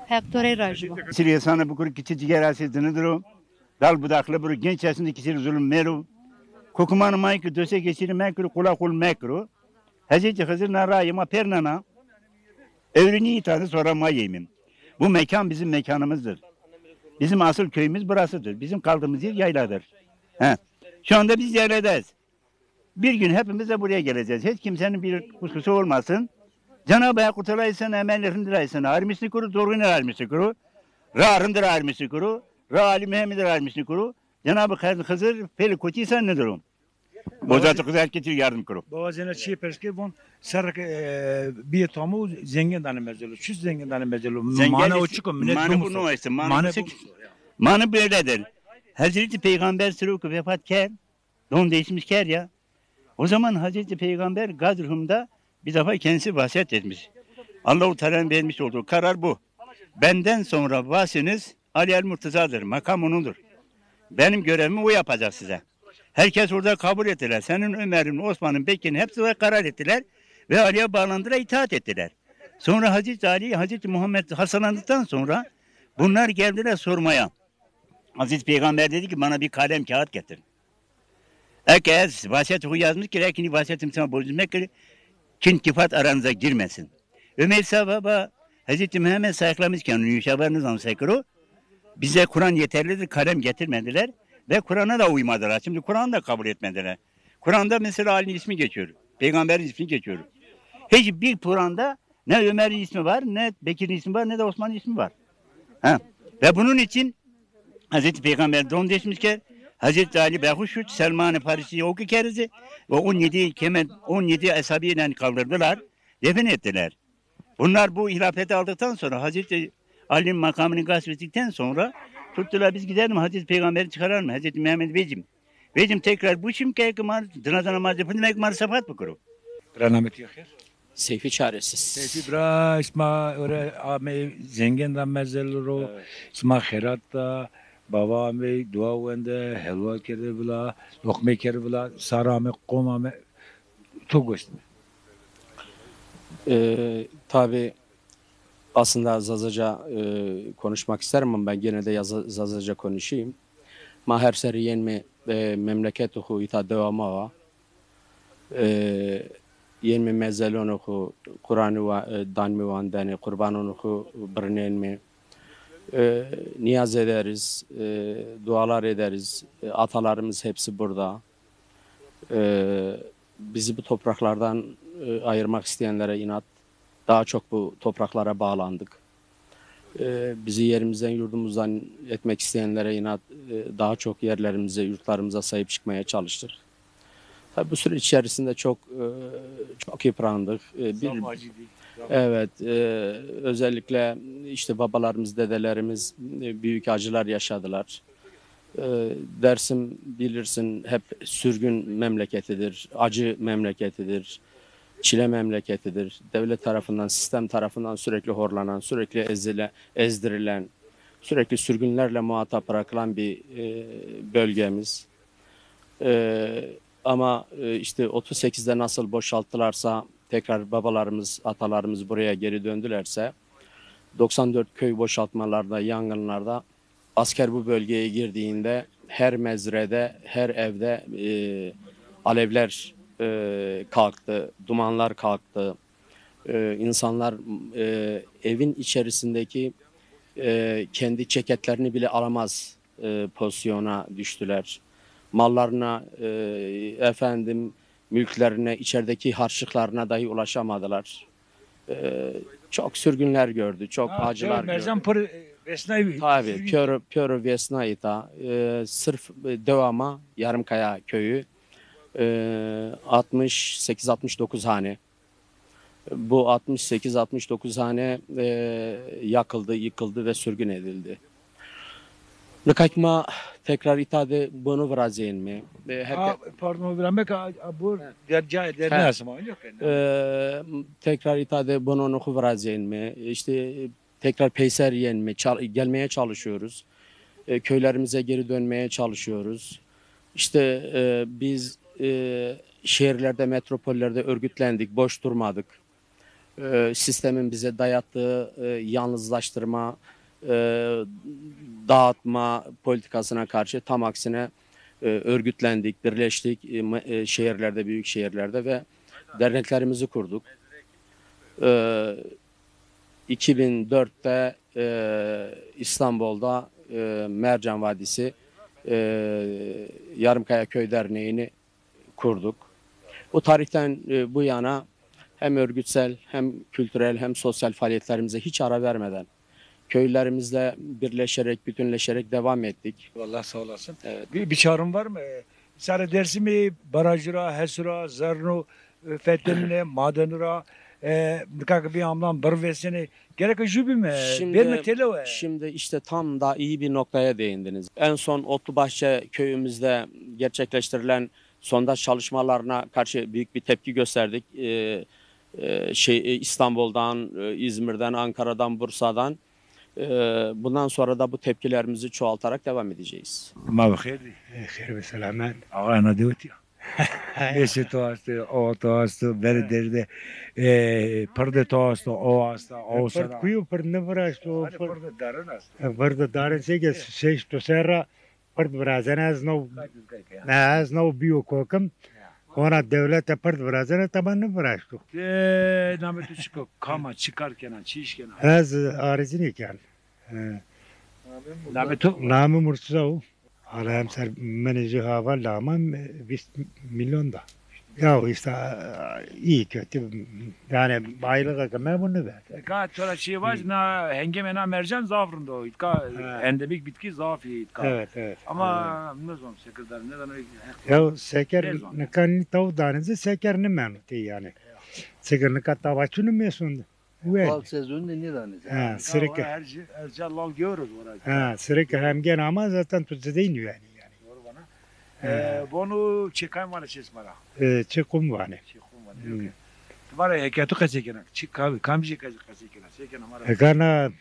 Hektore rajma. Siriye sana bu kuru kiçi cigerasizdiğinidir o. Dal budaklı bir genç yaşında kişi zulüm meru. Kokumanı mayıkı döse geçiri mekru kula kul mekru. Hazreti Hızır narayıma pernana. Öğreni itadı sonra mayemim. Bu mekan bizim mekanımızdır. Bizim asıl köyümüz burasıdır. Bizim kaldığımız yer yayladır. Şu anda biz yayladayız. Bir gün hepimiz de buraya geleceğiz. Hiç kimsenin bir kuskusu olmasın. Cenab-ı Hak kurtulaysın, emellerinde aysın. Armisli kuru, zorgun armisli kuru. Rarındır armisli kuru. Ra-Ali Muhammed'dir armisli kuru. Cenab-ı Hızır peli koçiysen nedir o? Bozatı kız herkesi yardım kuru. Bazıları şey perske bon ser bir tamu zengin tane mezelu. Şu zengin tane mezelu. Mana uçuk millet bunu Mana böyledir. Hazreti Peygamber sürükü vefat ker. Don değişmiş ker ya. O zaman Hazreti Peygamber Gadrhum'da bir defa kendisi vasiyet etmiş. Allah-u Teala'nın vermiş olduğu karar bu. Benden sonra vasiniz Ali el Murtaza'dır. Makam onundur. Benim görevimi o yapacak size. Herkes orada kabul ettiler. Senin Ömer'in, Osman'ın, Bekir'in hepsi de karar ettiler. Ve Ali'ye bağlandılar, itaat ettiler. Sonra Hazreti Ali, Hazreti Muhammed hastalandıktan sonra bunlar geldiler sormaya. Hazreti Peygamber dedi ki bana bir kalem kağıt getir. Herkes vasiyet yazmış ki lakin vasiyetim sana bozulmak ki kin kifat aranıza girmesin. Ömer Sababa Hazreti Muhammed sayaklamışken Nüşabarınız ansekuru bize Kur'an yeterlidir, kalem getirmediler. Ve Kur'an'a da uymadılar. Şimdi Kur'an'ı da kabul etmediler. Kur'an'da mesela Ali'nin ismi geçiyor. Peygamber'in ismi geçiyor. Hiçbir Kur'an'da ne Ömer'in ismi var, ne Bekir'in ismi var, ne de Osman'ın ismi var. Ve bunun için Hazreti Peygamber don deşmişken Hazreti Ali Behuşut Selman-ı Farisi'yi oku kerizi ve 17 ashabiyle kaldırdılar, defin ettiler. Bunlar bu hilafeti aldıktan sonra Hazreti Ali'nin makamını gasp ettikten sonra tuttular biz gidelim Hazreti Peygamber'i çıkaralım. Hazreti Mehmet Beyciğim. Beyciğim tekrar bu şimdi kemar cenaze namazı yapın demek marifat mı kuru? Rahmet yakır. Seyfi çaresiz. Seyfi bra isma öyle ame zengin da mezelro isma khairat da baba ame dua vende helva kere bila lokme kere bila sara ame kom ame çok hoştu. Tabii aslında Zazaca konuşmak isterim ama ben gene de Zazaca konuşayım. Ma her seriyen mi memleketuhu ita devama yen mi mezelonuhu Kur'an'ı danmi vandani kurbanunuhu birnen mi niyaz ederiz, dualar ederiz. Atalarımız hepsi burada. Bizi bu topraklardan ayırmak isteyenlere inat. Daha çok bu topraklara bağlandık. Bizi yerimizden, yurdumuzdan etmek isteyenlere inat. Daha çok yerlerimize, yurtlarımıza sahip çıkmaya çalıştık. Tabii bu süreç içerisinde çok yıprandık. Evet, özellikle işte babalarımız, dedelerimiz büyük acılar yaşadılar. Dersim bilirsin hep sürgün memleketidir, acı memleketidir, çile memleketidir. Devlet tarafından, sistem tarafından sürekli horlanan, sürekli ezdirilen, sürekli sürgünlerle muhatap bırakılan bir bölgemiz. Ama işte 38'de nasıl boşalttılarsa, tekrar babalarımız, atalarımız buraya geri döndülerse, 94 köy boşaltmalarda, yangınlarda asker bu bölgeye girdiğinde her mezrede, her evde alevler kalktı, dumanlar kalktı. İnsanlar evin içerisindeki kendi ceketlerini bile alamaz pozisyona düştüler. Mallarına, mülklerine, içerideki harçlıklarına dahi ulaşamadılar. Çok sürgünler gördü, çok acılar gördü. Tabii, Pjörö Vesnaita, sırf Devama, Yarımkaya köyü, 68-69 hane. Bu 68-69 hane yakıldı, yıkıldı ve sürgün edildi. Nekajma tekrar itade bunu vrazien mi? Pardon, bu derece nasıl yok? Tekrar itade bunu nuhu vrazien mi? İşte tekrar peyseriyen mi? Gelmeye çalışıyoruz. Köylerimize geri dönmeye çalışıyoruz. İşte biz şehirlerde, metropollerde örgütlendik, boş durmadık. Sistemin bize dayattığı yalnızlaştırma, dağıtma politikasına karşı tam aksine örgütlendik, birleştik şehirlerde, büyük şehirlerde ve derneklerimizi kurduk. 2004'te İstanbul'da Mercan Vadisi Yarımkaya Köy Derneği'ni kurduk. Bu tarihten bu yana hem örgütsel hem kültürel hem sosyal faaliyetlerimize hiç ara vermeden köylerimizle birleşerek, bütünleşerek devam ettik. Vallahi sağ olasın. Evet. Bir çağrım var mı? Sadece Dersim'i, Barajıra, Hesura, Zarnu, Fettemine, Madenura, bir amlan Bırvesini gerek jübü mi? Şimdi işte tam da iyi bir noktaya değindiniz. En son Otlubahçe köyümüzde gerçekleştirilen sondaj çalışmalarına karşı büyük bir tepki gösterdik. İstanbul'dan, İzmir'den, Ankara'dan, Bursa'dan. Bundan sonra da bu tepkilerimizi çoğaltarak devam edeceğiz. Ma bxeyr. Xeyr ve selamet. Ağana diyordu ya. Eşi toastı, o toastı, beri derdi. Pırdı toastı, o hasta, o sana. Pırdı kuyu, pırdı ne vıraştı. Pırdı darın hasta. Pırdı darın şey to serra, pırdı vırazene az no biyo kokum. Ona devlete pırdı vırazene taban ne vıraştı. Nametu çıkıyor, kama çıkarken, çişken. Az arızın iken. Namı Murtuza o. Hala hemser menajı hava lamam 20 milyon da. Ya işte iyi kötü yani aylık akıma bunu ver. Kat sonra şey var na hengemena mercan zafrında o. Endemik bitki zafı. Evet. Ama ne zaman sekreter neden öyle? Ya seker ne kan tav danızı seker ne menuti yani. Seker ne kat tavaçını mı sundu? Bal sezonu ne tane? Ha, sırıkı. Her şey lal görürüz orada. Ha, sırıkı hem gene ama zaten tutsa değil yani. Doğru bana. Bunu çıkan var çizmara. Çıkum var ne. Çıkum var. Var hekayatı kaçekena. Çık kamcı kaçekena. Çekena mara. Kana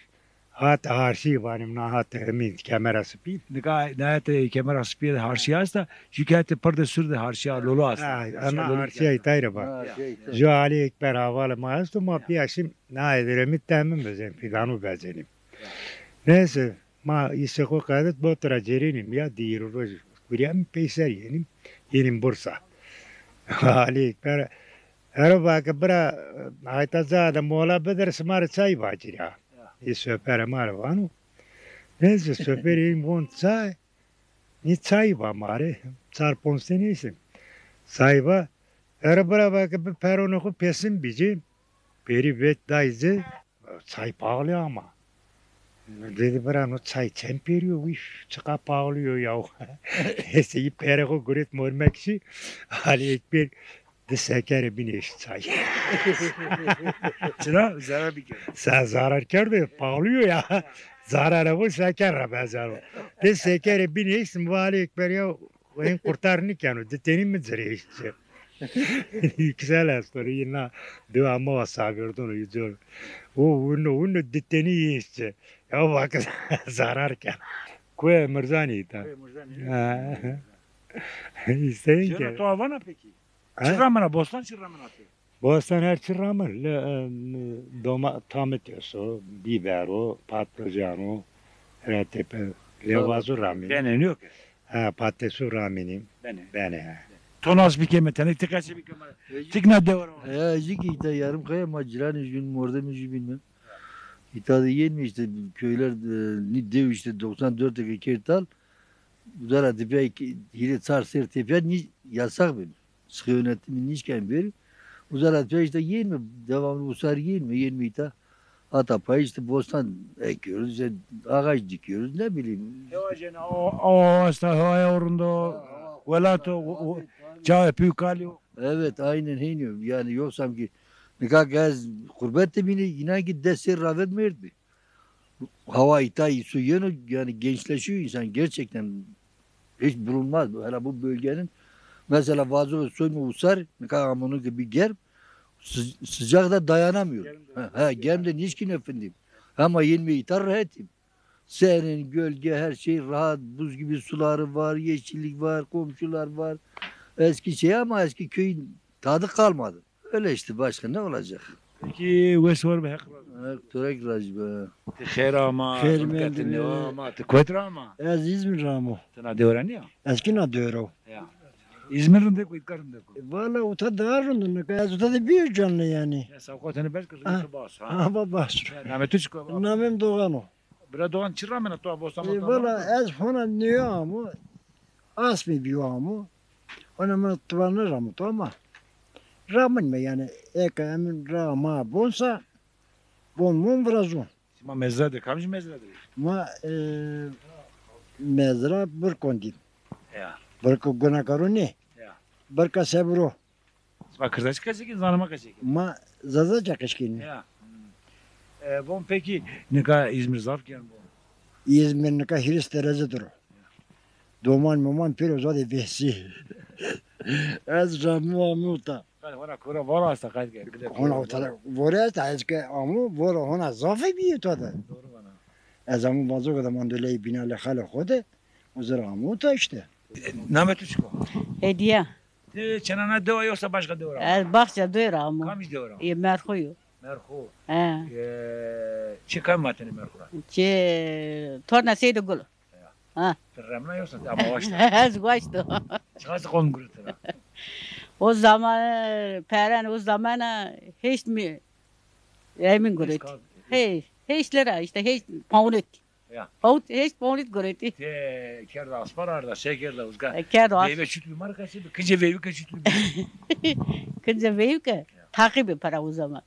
hat harşi var ne hat emin kamerası bir. Nihayet kamerası bir harşi hasta. Çünkü perde sürdü harşi lolo hasta. Ana harşi aytayra bak. Jo Ali Ekber havalı maaştı ma piyaşım ne ederim temim bezen pidanu bezenim. Neyse ma iseko kadet botra cerinim ya diru roz. Kuriyam peyser yenim bursa. Ali Ekber araba kabra aytazada mola bedar smar çay bacira. Söper marvanu. Neyse söperim bon çay. Ni çay va mare. Çar ponste neyse. Sayba arabara bak peronu ku pesim bici. Peri vet dayıcı. Çay pahalı ama. Dedi bana no çay çemperiyor. Uy çıka pahalıyor ya. Neyse iyi pere ku guret mormak işi. Ali Ekber de şeker biniş çay. Çıra zarar bir kere. Sen zarar gördü, pahalıyor ya. Zarara bu şeker bezar. De şeker biniş vali Ekber ya. En kurtarını kanu. De tenim mi zere işte. Güzel story yine devamı vasa gördün yüzüyor. Onu deteni işte. Ya bak zarar kan. Koy Mirzani ta. İsteyin ki. Şuna tuavana peki. Çırramana bostan çırramana. Bostan her çırramır. Doma tomato, bibero, patlıcano, tepe, levazu rami. Bene yok. Ha patatesu ramini. Bene. Tonas bir keme tane tıkaçı bir keme. Tıkna devara. Ya jiki yarım kaya maciran yüzün morda mı bilmem. İtadı yenmi işte köyler ni dev işte 94 kertal. Uzara tepe hile çar ser tepe ni yasak benim. Sıkı yönetimin nişken beri. Uzara tepe işte yenmi devamlı usar yenmi ita. Ata pay işte bostan ekiyoruz, işte ağaç dikiyoruz ne bileyim. O hasta havaya orunda velato cevap büyük alıyor. Evet aynen heyniyor. Yani yoksam ki nikah gaz kurbette beni inan ki deser ravet merdi. Hava itay su yani gençleşiyor insan gerçekten hiç bulunmaz. Hele bu bölgenin mesela vazo soyma usar nikah amonu gibi ger sıcakta dayanamıyor. Gemde nişkin efendim. Ama 20 itar rahatim. Serin, gölge, her şey rahat. Buz gibi suları var, yeşillik var, komşular var. Eski şey ama eski köyün tadı kalmadı. Öyle işte başka ne olacak? Peki vesor be hakra. Törek racbe. Xerama, Xermendine. ama, kvetrama. Ez İzmir ramo. Tana devrani ya. Eski na döro. Ya. İzmir'in de koy karın da koy. Valla uta darın ne kadar uta da büyük canlı yani. Ya savkatını beş kızı bas ha. Ha bas. Nametu çıkıyor. Namem Doğano. Bira doğan çırramena to bostan. Valla ez hona ne amu. Asmi bir amu. Ona mı tuvanı ramu to ama. Ramın mı yani eka emin rama bonsa bon mun vrazun. Ma mezradır, kamcı mezradır. Ma mezra bir kondin. Ya. Bir guna karuni. Ya. Bir ka sebro. Ma kırdaç kaçık, zanıma kaçık. Ma zaza çakışkini. Ya. Bon peki ne kadar İzmir zaf gel bu. İzmir ne kadar hiris terezi duru. Doman muman piro zade vesi. Ez ramu amuta. Vara kura vara hasta kaç gel. Ona otara vora ta eske amu vora ona zafi bir to da. Doğru bana. Ez amu bazo kadar mandolay binale hala khode. Uzara amuta işte. Nametu çıkıyor. Hediye. Çenana deva yoksa başka deva. Ez bahçe duyra ama. Kamış deva. Merhuyu. Merhu. He. Çıkan matını merhura. Ki torna seydi gül. Ha. Ramla yoksa ama başta. Ez başta. Çıkarsa kon gürütür. O zaman peren o zaman hiç mi emin gürüt. Hiçlere işte hiç paunet. Ya. Hiç paunet gürüt. Kerda aspar arda şekerda uzga. Kerda. Meyve çütlü markası bir kıcı meyve çütlü. Kıcı meyve ki takibi para o zaman.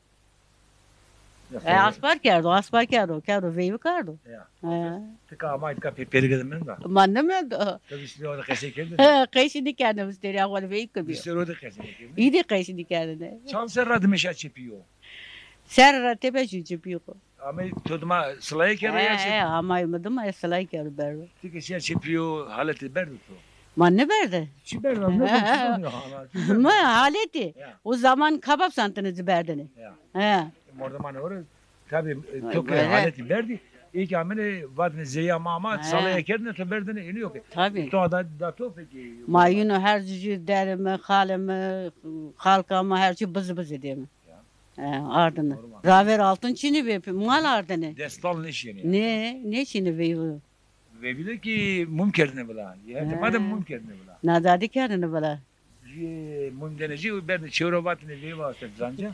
Aspar kerdo meyve kerdo. Ya. Tıka ama itka pergedim ben de. Mannem da. Tabii işte orada kaşe geldi. Kaşını kendim istedi ama meyve gibi. İşte orada kaşe geldi. İyi de kaşını kendine. Çal serradı meşa çepiyor. Serra tepe cücü büyük. Ama tutma sılaya kere ya. Ama yemedim ama sılay kere berdi. Çünkü şey çipiyor haleti berdi to. Man ne berdi? Çi berdi ne Ma haleti. O zaman kabap santınızı berdini. He. Orada man orada tabii çok haleti berdi. İlk amene vadne zeya mama salaya kerine to berdine iniyor ki. Tabii. To da to peki. Ma yine her cücü derimi, halimi, halkama her şey bızı edeyim. Ardını. Raver altın çini ve mal ardını. Destal ne şey Ne çini ve ve bile ki mum kerne bula. Ya madem mum kerne bula. Nazadi kerne bula. Mum deneci ben çevrovatını ve vasıta zanca.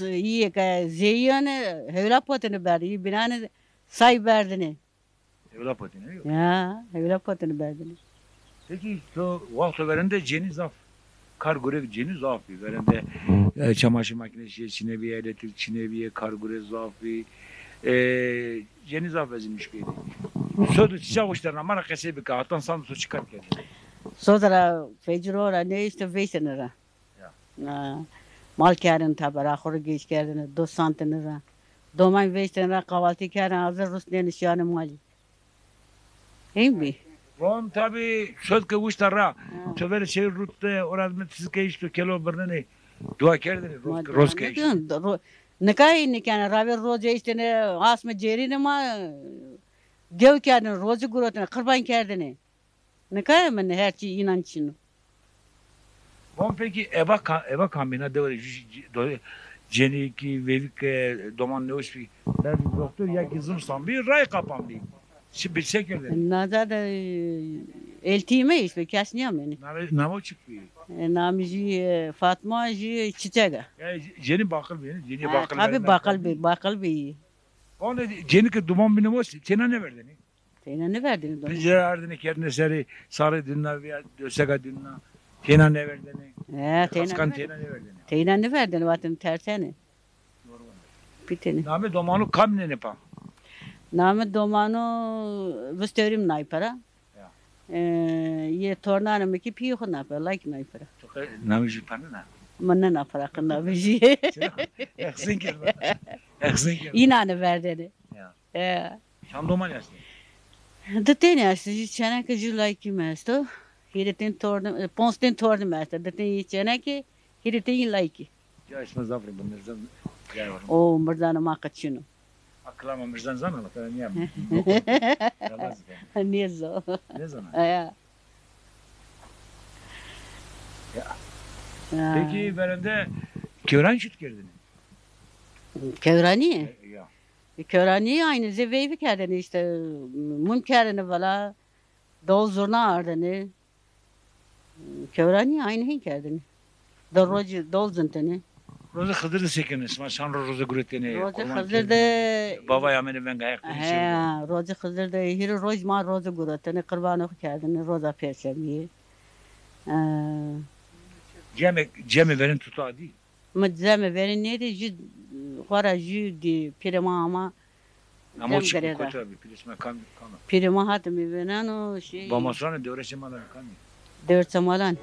İyi ki zeyyane hevlapatını berdi. Binanı say berdini. Hevlapatını yok. Ya hevlapatını berdini. Peki to vakti verende ceni zaf. Kargure ceni zaf verende çamaşır makinesi içine bir elektrik içine bir kargure zafı. Ceni zaf ezilmiş bir. Södü çiçek uçlarına mara kese bir kağıttan sandı su çıkar kendine. Sodra fecrora ne işte veysenera. Mal kârın tabi ahırı geç kârını 2 santinera. Doman veysenera kahvaltı kârın hazır Rusya nişanı mali. Değil mi? Ron tabi söz ki uçlara. Tövbe şey rutte orada sizke işte kilo birine dua kerdin roz ke. Ne kay ne kana raver roz işte ne asma cerini ma dev kârın rozu gurotuna kurban kârdını. Ne kay men her şey inançını. Ron peki eva kambina devre ceni ki vevik doman ne hoş bir ben doktor ya kızım san bir ray kapan bir. Şimdi şekilde. Nazada eltime işte kesniyor beni. Namo çıkıyor. Namiji Fatma ji çiçeğe. Ya ceni bakıl beni. Ceni bakıl. Tabii bakıl bir. Onu ceni ki duman benim olsun. Cena ne verdin? Cena ne verdin? Biz ardını kendine seri sarı dinle veya dösega dinle. Cena ne verdin? Kaskan cena ne verdin? Cena ne verdin? Vatın tersene. Biteni. Name domanı kam ne pa? Name domano vesterim naipara. Ye tornana me ki piyo naipara like naipara. Name jipana na. Manna naipara kana biji. Eksin ki. İnanı verdeni. Şam doman yasın. Deteni yasın. Çana ki ju like mesto. Hiretin torna ponstin torna mesto. Deteni çana ki hiretin like. Ya ismi zafri bunlar. O mırdana makaçino. Aklama Mirzan zanalı kadar niye mi? Niye zo? Ne zaman? Ya. Peki verende kören şut girdin. Kövrani? Ya. Kövrani aynı zeveyi kerdini işte mum kerdini valla dol zurna ardını. Kövrani aynı hin kerdini. Dol zıntını. Roza Hızır'da sekiniz. Sen Roza Güret'ini. Roza Hızır'da... Baba yameni ben gayet konuşuyorum. Roza Hızır'da hiri roz ma Roza Güret'ini kurbanı kerdini Roza Perşembi'yi. Cemi verin tutağı değil. Cemi verin neydi? Hora jüdi pirima ama... Ama o çıkıyor kötü abi. Pirima hatımı veren o şey... Bama sonra devreşim alan kanı. Devreşim alan.